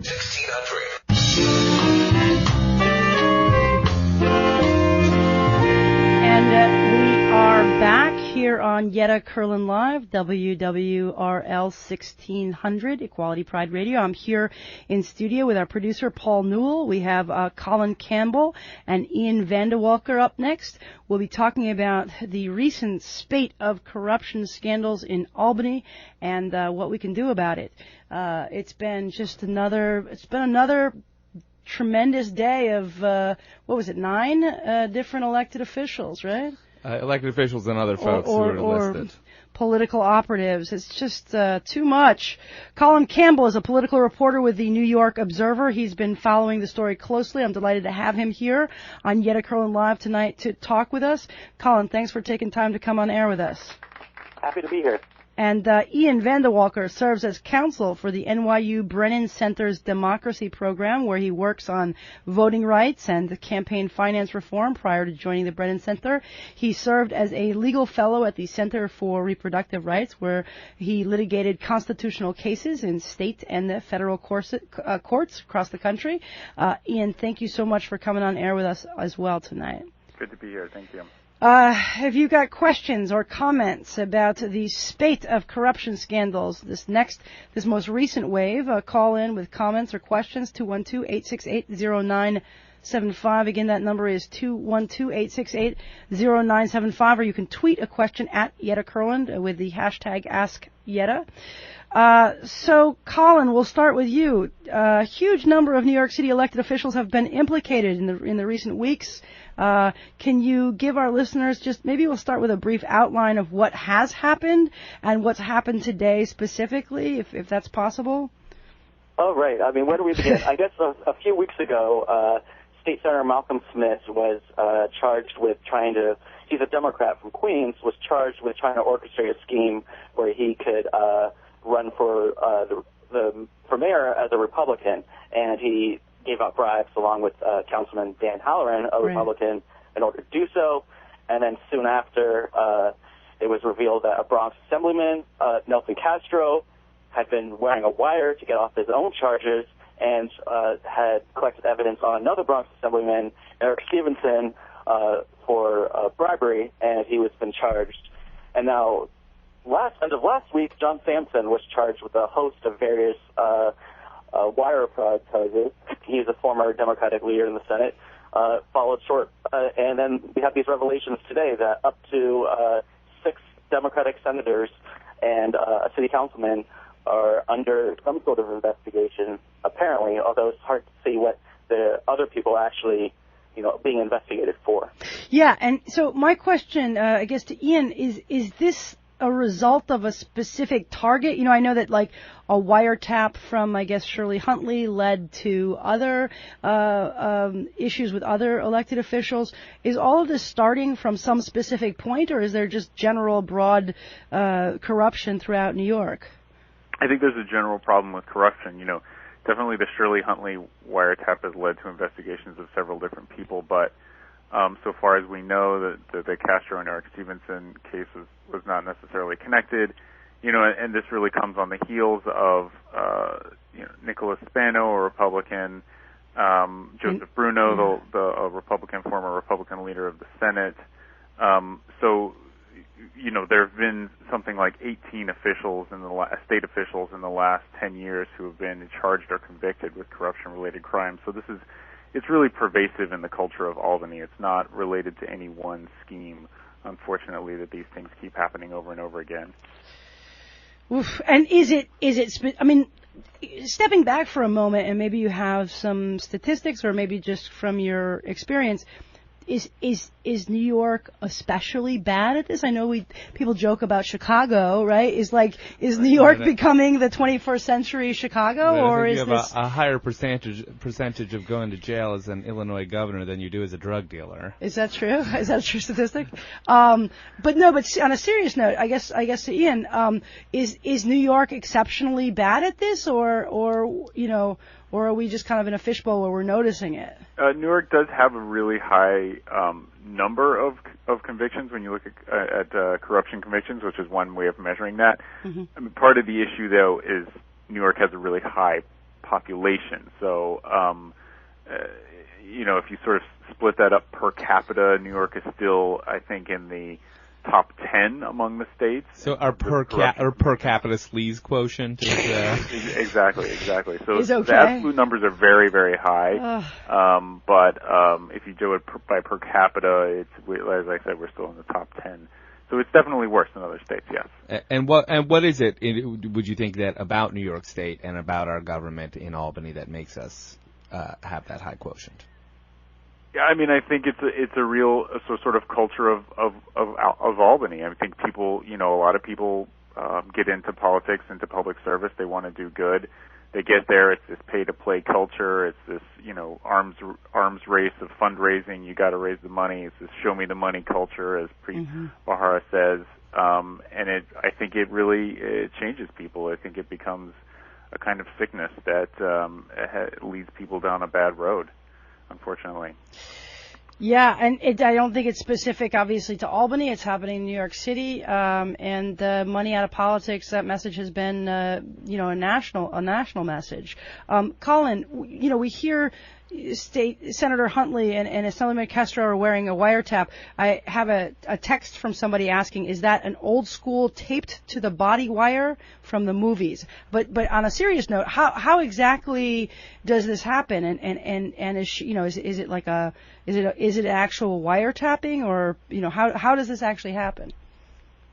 1600. And we are back here on Yetta Kurland Live, WWRL 1600, Equality Pride Radio. I'm here in studio with our producer, Paul Newell. We have Colin Campbell and Ian Vandewalker up next. We'll be talking about the recent spate of corruption scandals in Albany and what we can do about it. It's been another tremendous day of, 9 different elected officials, right? Elected officials and other folks who are listed. Or political operatives. It's just too much. Colin Campbell is a political reporter with the New York Observer. He's been following the story closely. I'm delighted to have him here on Yetta Kurland Live tonight to talk with us. Colin, thanks for taking time to come on air with us. Happy to be here. And Ian Vandewalker serves as counsel for the NYU Brennan Center's Democracy Program, where he works on voting rights and campaign finance reform prior to joining the Brennan Center. He served as a legal fellow at the Center for Reproductive Rights, where he litigated constitutional cases in state and the federal courts across the country. Ian, thank you so much for coming on air with us as well tonight. Good to be here. Thank you. Have you got questions or comments about the spate of corruption scandals, this most recent wave? Call in with comments or questions, 212-868-0975. Again, that number is 212-868-0975, or you can tweet a question at Yetta Kurland with the hashtag AskYetta. So, Colin, we'll start with you. A huge number of New York City elected officials have been implicated in the recent weeks. Can you give our listeners maybe we'll start with a brief outline of what has happened and what's happened today specifically, if that's possible? Oh, right. I mean, where do we begin? I guess a few weeks ago, State Senator Malcolm Smith was charged with he's a Democrat from Queens, was charged with trying to orchestrate a scheme where he could run for mayor as a Republican, and he gave out bribes along with Councilman Dan Halloran, a Republican, in order to do so. And then soon after, it was revealed that a Bronx Assemblyman, Nelson Castro, had been wearing a wire to get off his own charges and had collected evidence on another Bronx Assemblyman, Eric Stevenson, for bribery, and he was been charged. And now, end of last week, John Sampson was charged with a host of various wire fraud charges. He's a former Democratic leader in the Senate. Followed short, and then we have these revelations today that up to 6 Democratic senators and a city councilman are under some sort of investigation, apparently, although it's hard to see what the other people actually, being investigated for. Yeah, and so my question, I guess, to Ian is this a result of a specific target? I know that like a wiretap from, I guess, Shirley Huntley led to other issues with other elected officials. Is all of this starting from some specific point, or is there just general broad corruption throughout New York? I think there's a general problem with corruption. Definitely the Shirley Huntley wiretap has led to investigations of several different people, but so far as we know, the Castro and Eric Stevenson case was not necessarily connected, and this really comes on the heels of, Nicholas Spano, a Republican, Joseph Bruno, the Republican, former Republican leader of the Senate. So, there have been something like 18 officials state officials in the last 10 years who have been charged or convicted with corruption-related crimes. So it's really pervasive in the culture of Albany. It's not related to any one scheme, unfortunately, that these things keep happening over and over again. Oof. And stepping back for a moment, and maybe you have some statistics or maybe just from your experience, is New York especially bad at this? I know people joke about Chicago, right? Is New York becoming the 21st century Chicago, or is you have a higher percentage of going to jail as an Illinois governor than you do as a drug dealer? Is that true? Is that a true statistic? But on a serious note, I guess to Ian, is New York exceptionally bad at this, or are we just kind of in a fishbowl where we're noticing it? New York does have a really high number of convictions when you look at corruption convictions, which is one way of measuring that. Mm-hmm. I mean, part of the issue, though, is New York has a really high population. So, if you sort of split that up per capita, New York is still, I think, in the top 10 among the states. So our per capita sleaze quotient is exactly. So okay. The absolute numbers are very, very high. But if you do it by per capita, as I said, we're still in the top 10. So it's definitely worse than other states, yes. And what is it, would you think, that about New York State and about our government in Albany that makes us have that high quotient? Yeah, I mean, I think it's a real sort of culture of Albany. I think people, a lot of people get into politics, into public service. They want to do good. They get there. It's this pay-to-play culture. It's this, arms race of fundraising. You got to raise the money. It's this show-me-the-money culture, as Preet Bharara says. And I think it really changes people. I think it becomes a kind of sickness that leads people down a bad road, unfortunately. Yeah, and I don't think it's specific, obviously, to Albany. It's happening in New York City, and money out of politics. That message has been, a national message. Colin, we hear State Senator Huntley and Assemblyman Castro are wearing a wiretap. I have a text from somebody asking, is that an old school taped to the body wire from the movies? But on a serious note, how exactly does this happen? And is it like is it actual wiretapping, or how does this actually happen?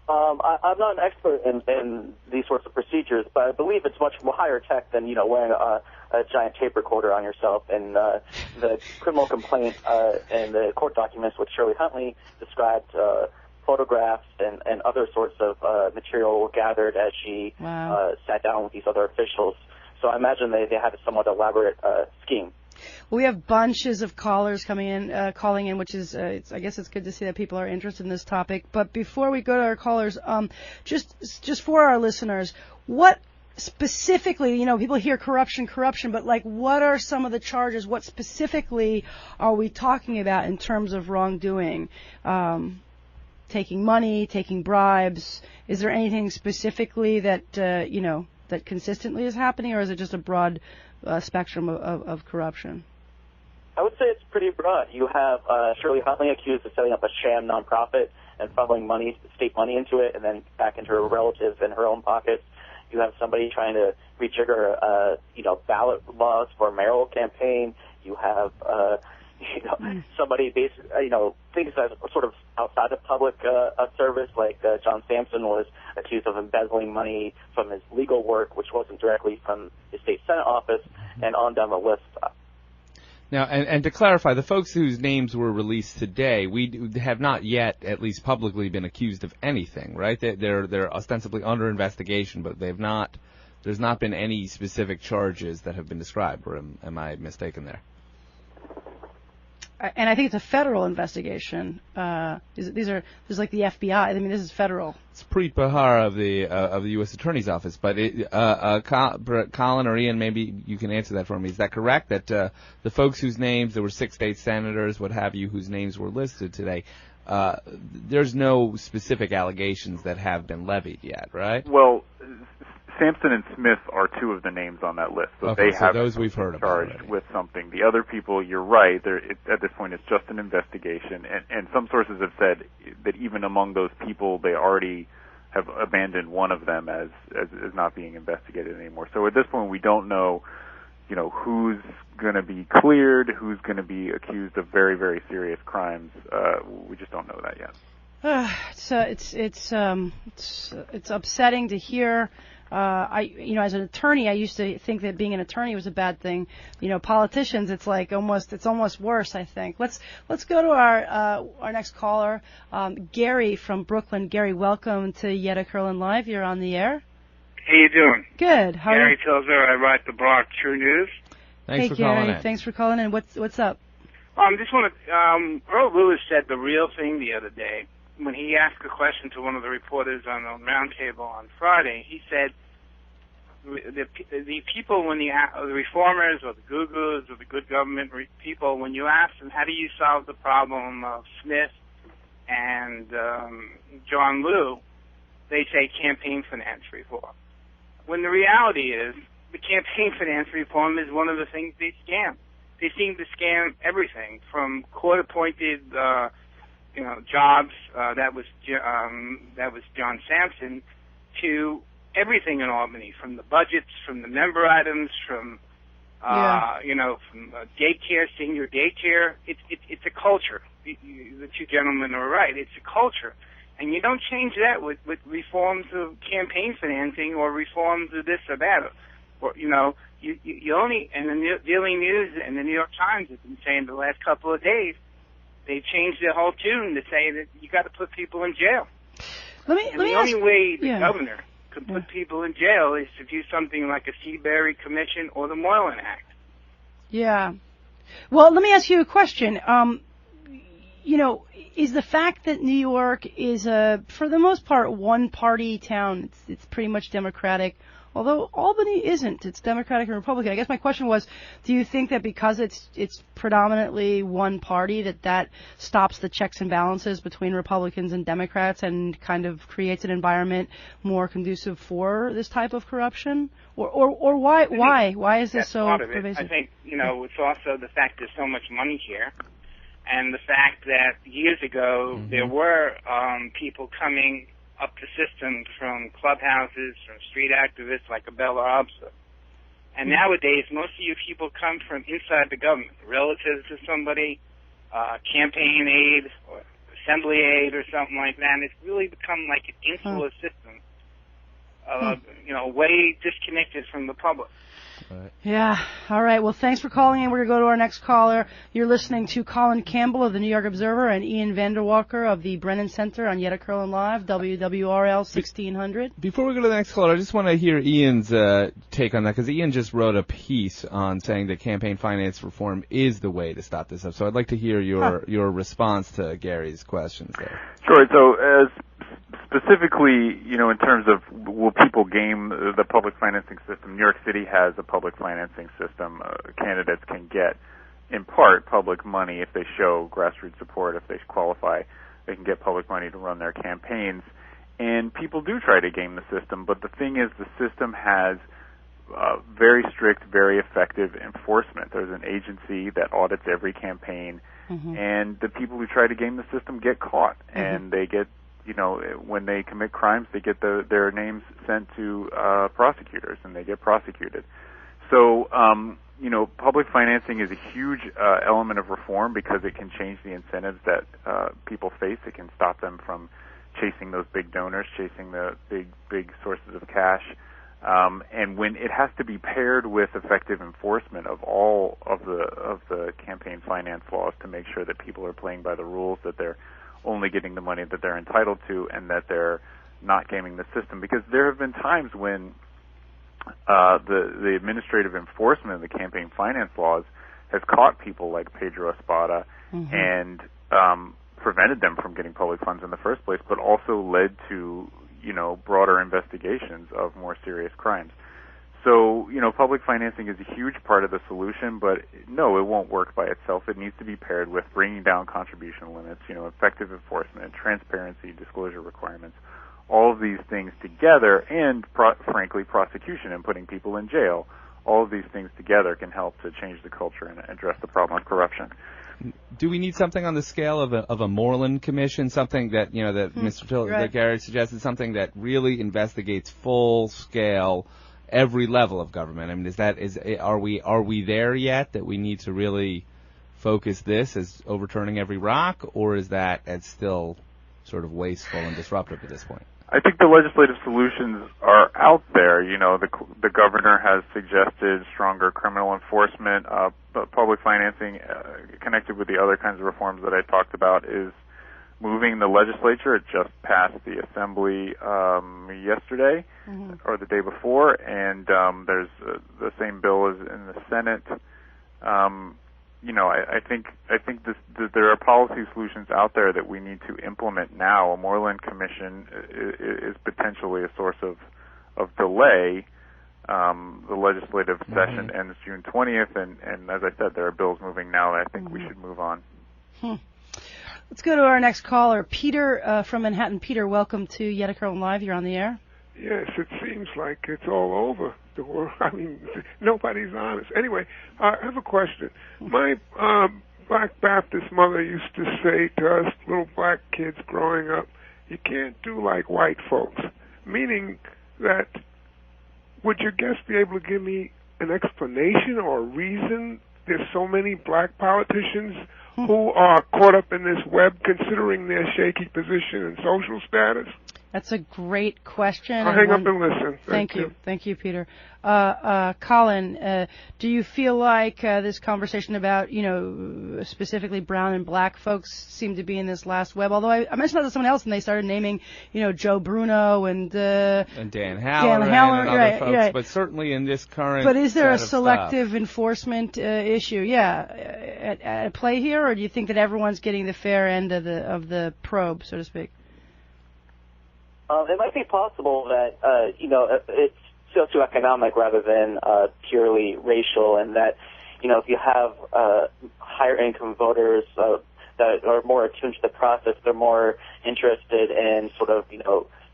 I'm not an expert in these sorts of procedures, but I believe it's much more higher tech than wearing a giant tape recorder on yourself. And the criminal complaint and the court documents which Shirley Huntley described, photographs and other sorts of material were gathered as she sat down with these other officials. So I imagine they had a somewhat elaborate scheme. Well, we have bunches of callers calling in, which is, I guess it's good to see that people are interested in this topic. But before we go to our callers, just for our listeners, what specifically, people hear corruption, but what are some of the charges? What specifically are we talking about in terms of wrongdoing? Taking money, taking bribes. Is there anything specifically that, that consistently is happening, or is it just a broad spectrum of corruption? I would say it's pretty broad. You have Shirley Huntley accused of setting up a sham nonprofit and funneling state money into it, and then back into her relatives and her own pockets. You have somebody trying to rejigger, ballot laws for a mayoral campaign. You have, somebody basically, things that are sort of outside of public service, like John Sampson was accused of embezzling money from his legal work, which wasn't directly from his state Senate office, and on down the list. Now, and to clarify, the folks whose names were released today, we have not yet, at least publicly, been accused of anything, right? They're ostensibly under investigation, but there's not been any specific charges that have been described, or am I mistaken there? And I think it's a federal investigation. These are like the FBI. I mean, this is federal. It's Preet Bharara of the U.S. Attorney's Office. But Colin or Ian, maybe you can answer that for me. Is that correct? That the folks whose names, there were 6 state senators, what have you, whose names were listed today, there's no specific allegations that have been levied yet, right? Well, Sampson and Smith are 2 of the names on that list, so okay, they have those we've heard charged about with something. The other people, you're right, at this point it's just an investigation, and some sources have said that even among those people, they already have abandoned one of them as not being investigated anymore. So at this point, we don't know, who's going to be cleared, who's going to be accused of very, very serious crimes. We just don't know that yet. It's upsetting to hear. As an attorney, I used to think that being an attorney was a bad thing. Politicians, it's almost worse, I think. Let's go to our next caller, Gary from Brooklyn. Gary, welcome to Yetta Kurland Live. You're on the air. How you doing? Good. How are you? Gary Tilzer. I write the blog True News. Thanks for Gary, calling in. Thanks for calling in. What's up? Just want to. Earl Lewis said the real thing the other day when he asked a question to one of the reporters on the roundtable on Friday. He said the people, when the reformers or the gurus or the good government people, when you ask them how do you solve the problem of Smith and John Liu, they say campaign finance reform. When the reality is the campaign finance reform is one of the things they scam. They seem to scam everything from court-appointed, jobs. That was John Sampson, to everything in Albany, from the budgets, from the member items, from daycare, senior daycare. It's a culture. The two gentlemen are right. It's a culture. And you don't change that with reforms of campaign financing or reforms of this or that. Or, you only, and the Daily News and the New York Times have been saying the last couple of days, they've changed their whole tune to say that you got to put people in jail. The only way the governor could put people in jail is to do something like a Seabury Commission or the Moylan Act. Yeah. Well, let me ask you a question. Is the fact that New York is for the most part, one-party town, it's pretty much Democratic, although Albany isn't. It's Democratic and Republican. I guess my question was, do you think that because it's predominantly one party that stops the checks and balances between Republicans and Democrats and kind of creates an environment more conducive for this type of corruption? Or why is this so pervasive? I think, it's also the fact there's so much money here. And the fact that years ago there were people coming up the system from clubhouses, from street activists like Abella Obsa. And nowadays, most of you people come from inside the government, relatives to somebody, campaign aid, or assembly aid, or something like that. And it's really become like an insular system, way disconnected from the public. Right. Yeah. All right. Well, thanks for calling in. We're going to go to our next caller. You're listening to Colin Campbell of the New York Observer and Ian Vandewalker of the Brennan Center on Yetta Kurland Live, WWRL 1600. Before we go to the next caller, I just want to hear Ian's take on that, because Ian just wrote a piece on saying that campaign finance reform is the way to stop this up. So I'd like to hear your response to Gary's questions there. Sure. So specifically, in terms of will people game the public financing system, New York City has a public financing system. Candidates can get, in part, public money if they show grassroots support. If they qualify, they can get public money to run their campaigns. And people do try to game the system, but the thing is the system has very strict, very effective enforcement. There's an agency that audits every campaign, and the people who try to game the system get caught, and they get, when they commit crimes, they get their names sent to prosecutors, and they get prosecuted. So, public financing is a huge element of reform because it can change the incentives that people face. It can stop them from chasing those big donors, chasing the big sources of cash. And when it has to be paired with effective enforcement of all of the campaign finance laws to make sure that people are playing by the rules, that they're only getting the money that they're entitled to, and that they're not gaming the system. Because there have been times when the administrative enforcement of the campaign finance laws has caught people like Pedro Espada and prevented them from getting public funds in the first place, but also led to broader investigations of more serious crimes. So, public financing is a huge part of the solution, but no, it won't work by itself. It needs to be paired with bringing down contribution limits, effective enforcement, transparency, disclosure requirements, all of these things together, and frankly, prosecution and putting people in jail. All of these things together can help to change the culture and address the problem of corruption. Do we need something on the scale of a Moreland Commission, something that that that Gary suggested, something that really investigates full scale every level of government? I mean, are we there yet that we need to really focus this as overturning every rock, or is that as still sort of wasteful and disruptive at this point? I think the legislative solutions are out there. The governor has suggested stronger criminal enforcement. Public financing, connected with the other kinds of reforms that I talked about, is moving the legislature. It just passed the Assembly yesterday or the day before, and there's the same bill as in the Senate. I think there are policy solutions out there that we need to implement now. A Moreland Commission is potentially a source of delay. The legislative session ends June 20th, and as I said, there are bills moving now, and I think we should move on. Let's go to our next caller, Peter from Manhattan. Peter, welcome to Yetta Kurland Live. You're on the air. Yes, it seems like it's all over the world. I mean, nobody's honest. Anyway, I have a question. My black Baptist mother used to say to us little black kids growing up, you can't do like white folks, meaning that would your guest be able to give me an explanation or a reason there's so many black politicians who are caught up in this web considering their shaky position and social status? That's a great question. I'll hang up and listen. Thank you. Thank you, Peter. Colin, do you feel like this conversation about, specifically brown and black folks seem to be in this last web? Although I mentioned that to someone else and they started naming, Joe Bruno and Dan Halloran and other folks, right. But certainly in this current. But is there a selective enforcement issue? At play here, or do you think that everyone's getting the fair end of the probe, so to speak? It might be possible that, it's socioeconomic rather than purely racial, and that, if you have higher income voters that are more attuned to the process, they're more interested in sort of,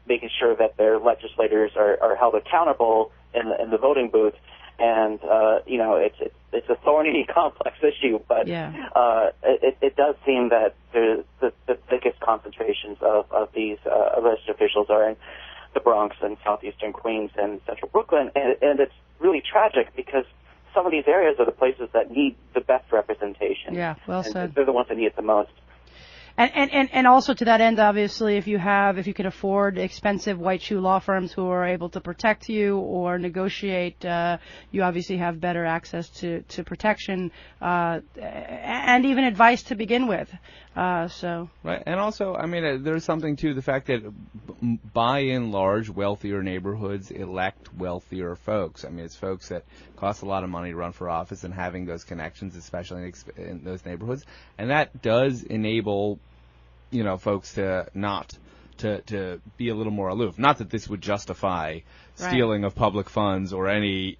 making sure that their legislators are held accountable in the voting booth. And, it's a thorny, complex issue, but it does seem that the thickest concentrations of these elected officials are in the Bronx and southeastern Queens and central Brooklyn, and it's really tragic because some of these areas are the places that need the best representation. Yeah, well said. They're the ones that need it the most. And also to that end, obviously, if you can afford expensive white shoe law firms who are able to protect you or negotiate, you obviously have better access to protection and even advice to begin with. Right, and also, I mean, there's something to the fact that by and large, wealthier neighborhoods elect wealthier folks. I mean, it's folks that cost a lot of money to run for office, and having those connections, especially in those neighborhoods, and that does enable folks to not to be a little more aloof. Not that this would justify stealing of public funds or any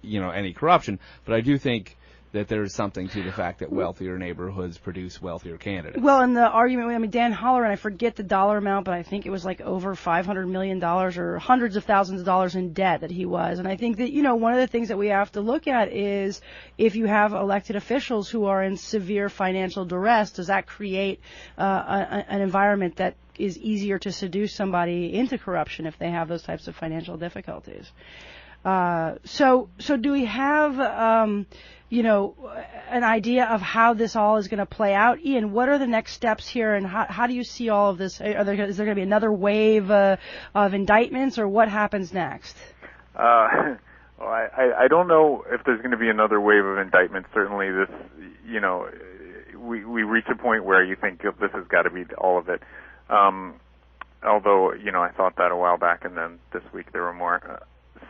corruption, but I do think that there is something to the fact that wealthier neighborhoods produce wealthier candidates. Well, in the argument, Dan Halloran, I forget the dollar amount, but I think it was like over $500 million or hundreds of thousands of dollars in debt that he was. And I think that, one of the things that we have to look at is if you have elected officials who are in severe financial duress, does that create an environment that is easier to seduce somebody into corruption if they have those types of financial difficulties? So do we have, an idea of how this all is going to play out? Ian, what are the next steps here, and how do you see all of this? Is there going to be another wave of indictments, or what happens next? I don't know if there's going to be another wave of indictments. Certainly this, we reach a point where you think this has got to be all of it. Although, I thought that a while back, and then this week there were more.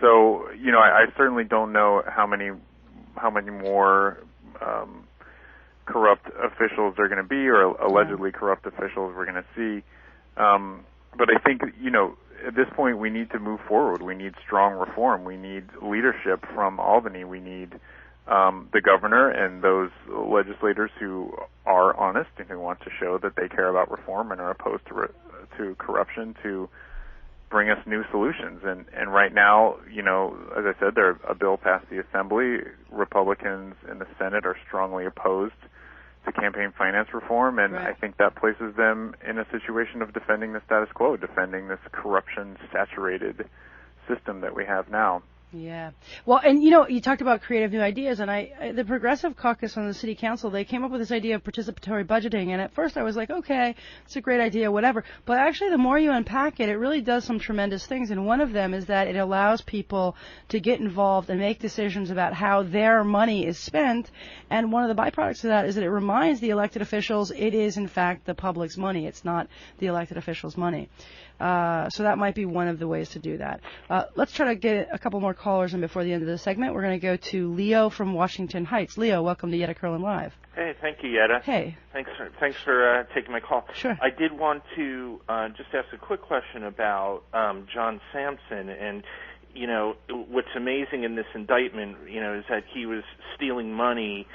So, I certainly don't know how many more corrupt officials there are going to be, or allegedly corrupt officials we're going to see. But I think, at this point we need to move forward. We need strong reform. We need leadership from Albany. We need the governor and those legislators who are honest and who want to show that they care about reform and are opposed to corruption to bring us new solutions. And right now, as I said, a bill passed the Assembly. Republicans in the Senate are strongly opposed to campaign finance reform, and I think that places them in a situation of defending the status quo, defending this corruption-saturated system that we have now. Yeah. Well, and you talked about creative new ideas, and the Progressive Caucus on the City Council, they came up with this idea of participatory budgeting, and at first I was like, okay, it's a great idea, whatever. But actually, the more you unpack it, it really does some tremendous things, and one of them is that it allows people to get involved and make decisions about how their money is spent, and one of the byproducts of that is that it reminds the elected officials it is, in fact, the public's money. It's not the elected officials' money. So that might be one of the ways to do that. Let's try to get a couple more callers in before the end of the segment. We're going to go to Leo from Washington Heights. Leo, welcome to Yetta Kurland Live. Hey, thank you, Yetta. Hey. Thanks for taking my call. Sure. I did want to just ask a quick question about John Sampson. And, what's amazing in this indictment, is that he was stealing money,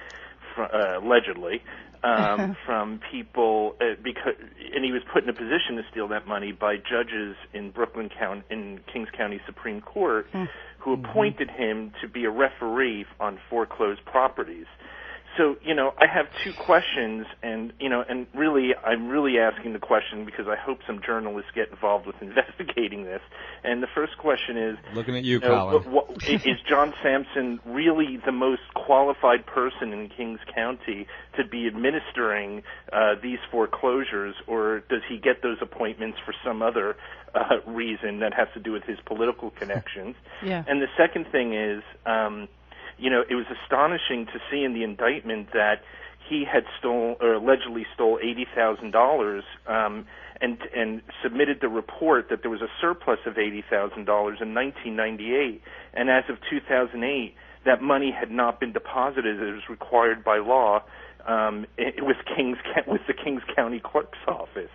allegedly, from people and he was put in a position to steal that money by judges in Kings County Supreme Court who appointed him to be a referee on foreclosed properties. So, I have two questions, and really, I'm really asking the question because I hope some journalists get involved with investigating this. And the first question is, looking at you, Colin. Is John Sampson really the most qualified person in Kings County to be administering these foreclosures, or does he get those appointments for some other reason that has to do with his political connections? Yeah. And the second thing is, it was astonishing to see in the indictment that he had allegedly stole $80,000 and submitted the report that there was a surplus of $80,000 in 1998, and as of 2008, that money had not been deposited as required by law with the Kings County Clerk's office.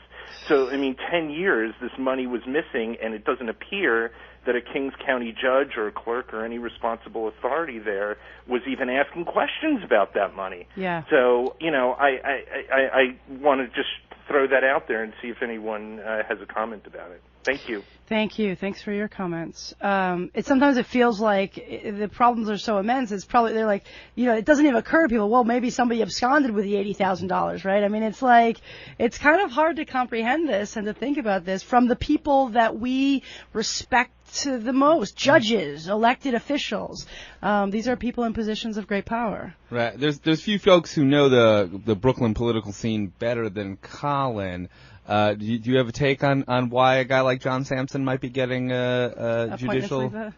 So, 10 years this money was missing, and it doesn't appear that a Kings County judge or a clerk or any responsible authority there was even asking questions about that money. Yeah. So, I want to just throw that out there and see if anyone has a comment about it. Thank you. Thank you. Thanks for your comments. Sometimes it feels like the problems are so immense. They're like, it doesn't even occur to people, well, maybe somebody absconded with the $80,000, right? It's kind of hard to comprehend this and to think about this from the people that we respect the most, judges, elected officials. These are people in positions of great power. Right. There's few folks who know the Brooklyn political scene better than Colin. Do you have a take on why a guy like John Sampson might be getting judicial? Like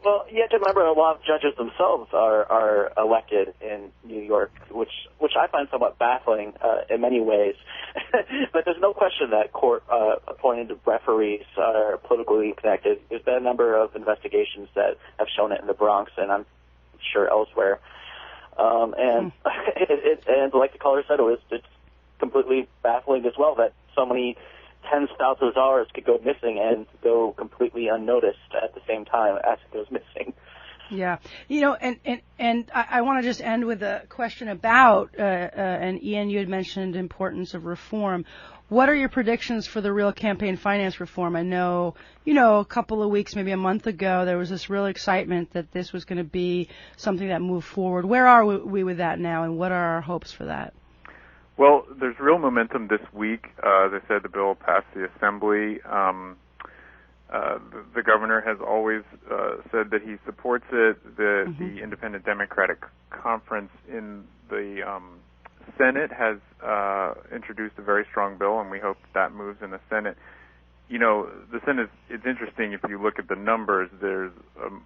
well, you have to remember a lot of judges themselves are elected in New York, which I find somewhat baffling in many ways. But there's no question that court-appointed referees are politically connected. There's been a number of investigations that have shown it in the Bronx, and I'm sure elsewhere. And like the caller said, it's completely baffling as well that so many tens of thousands of dollars could go missing and go completely unnoticed at the same time as it goes missing. Yeah. And I want to just end with a question about, and Ian, you had mentioned importance of reform. What are your predictions for the real campaign finance reform? I know, a couple of weeks, maybe a month ago, there was this real excitement that this was going to be something that moved forward. Where are we with that now, and what are our hopes for that? Well, there's real momentum this week. As I said, the bill passed the Assembly. The governor has always said that he supports it. The Independent Democratic Conference in the Senate has introduced a very strong bill, and we hope that moves in the Senate. The Senate, it's interesting if you look at the numbers, there's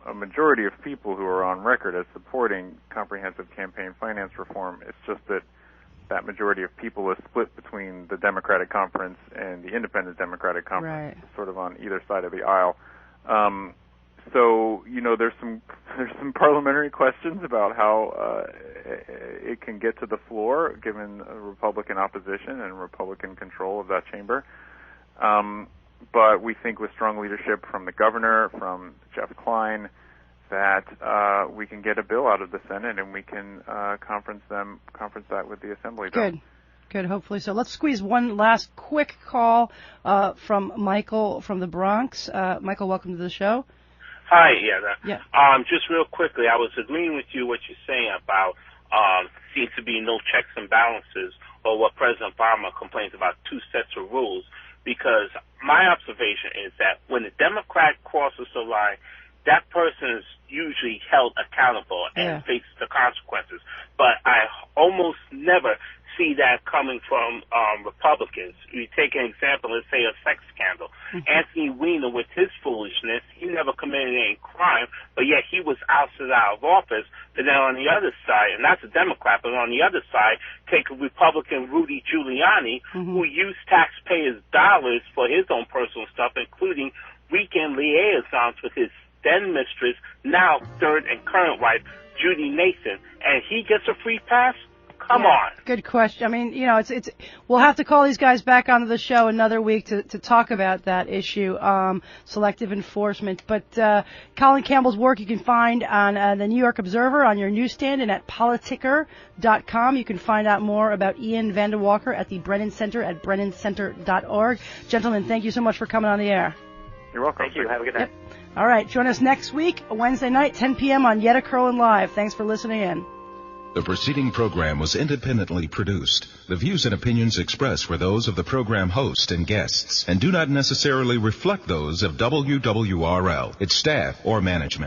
a majority of people who are on record as supporting comprehensive campaign finance reform. It's just that majority of people is split between the Democratic Conference and the Independent Democratic Conference, right, sort of on either side of the aisle. So, there's some parliamentary questions about how it can get to the floor, given Republican opposition and Republican control of that chamber. But we think with strong leadership from the governor, from Jeff Klein, that we can get a bill out of the Senate and we can conference that with the Assembly. Good. Hopefully so. Let's squeeze one last quick call from Michael from the Bronx. Michael, welcome to the show. Hi, Yetta. Yeah. Just real quickly, I was agreeing with you what you're saying about seems to be no checks and balances, or what President Obama complains about, two sets of rules. Because my observation is that when a Democrat crosses the line, that person is usually held accountable and faces the consequences. But I almost never see that coming from Republicans. We take an example, let's say a sex scandal. Anthony Weiner, with his foolishness, he never committed any crime, but yet he was ousted out of office. But then on the other side, and that's a Democrat, but on the other side, take a Republican, Rudy Giuliani, who used taxpayers' dollars for his own personal stuff, including weekend liaisons with his then mistress, now third and current wife, Judy Nathan, and he gets a free pass? Come on. Good question. I mean, it's we'll have to call these guys back onto the show another week to talk about that issue, selective enforcement. But Colin Campbell's work you can find on the New York Observer, on your newsstand, and at politicker.com. You can find out more about Ian Vandewalker at the Brennan Center at brennancenter.org. Gentlemen, thank you so much for coming on the air. You're welcome. Thank you. Have a good night. Yep. All right. Join us next week, Wednesday night, 10 p.m. on Yetta Kurland Live. Thanks for listening in. The preceding program was independently produced. The views and opinions expressed were those of the program host and guests and do not necessarily reflect those of WWRL, its staff, or management.